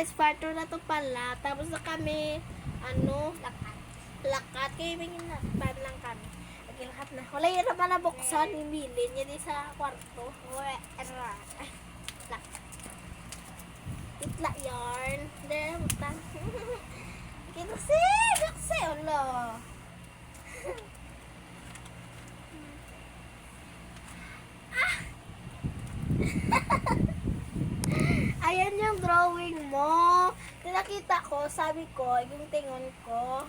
guys, part 2 na to pala. Tapos na kami, lakat. Kaya may pan lang kami. Lakat na. Wala yun naman nabuksan. Imili niya di sa kwarto. Lakat. Itla yarn. There, butang. Kasi, ulo. Ayan yung drawing mo. Nakita ko, sabi ko, yung tingon ko.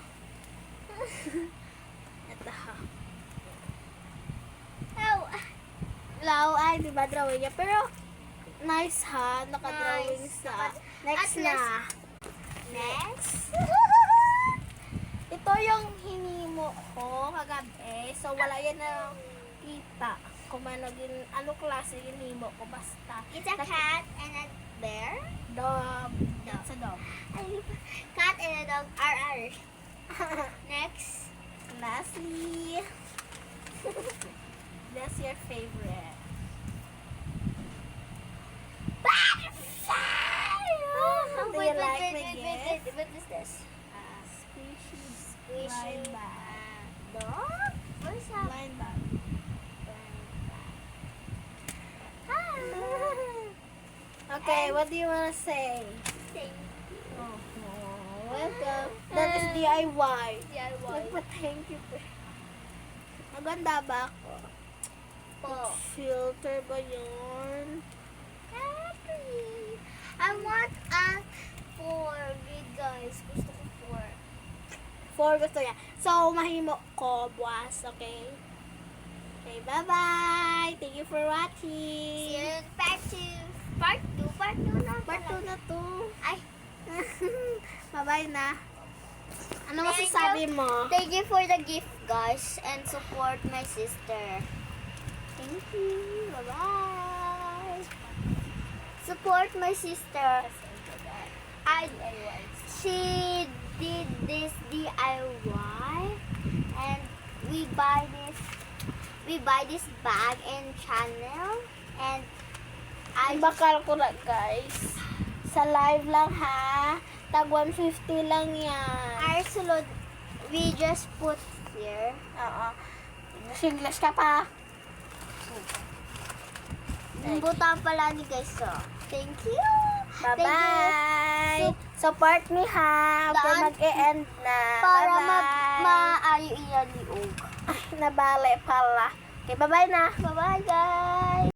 Ito. Ay, diba drawing niya? Pero, nice ha. Naka-drawing sa. Next na. Next. Ito yung hinimo ko kagabi. So, wala yan na kita. Kung ano klase yung hinimo ko. Basta. It's a cat and a bear. Dog. It's a dog. Cat and a dog. RR. Next. Lastly. That's your favorite. Do you like my gift? What is this? Squishy blind bag. Dog? What's up? Blind bag. Okay, what do you want to say? Thank Oh, welcome. That is DIY. DIY. Thank you. Maganda ba ako? Po. Filter ba yun? Happy. I want a 4. Big guys. Gusto ko 4. 4 gusto niya. So, mahimo ko buwas, okay? Okay, bye-bye. Thank you for watching. See you in part 2. Part 2? Part 2 na. Part 2 na to. Ay. Bye-bye na. Ano Thank masasabi you. mo? Thank you for the gift, guys. And support my sister. Thank you. Bye-bye. Support my sister. She did this DIY. And we buy this bag and channel. And Ay, bakal ko na, guys. Sa live lang, ha? Tag 150 lang yan. our sulod, we just put here. Oo. English ka pa. Butang pala ni guys. So, thank you. Bye-bye. Thank you. Support me, ha? Okay, Daan. mag-e-end na. Para Bye-bye. maayo iya liog. Ay, nabali pala. Okay, bye-bye na. Bye-bye, guys.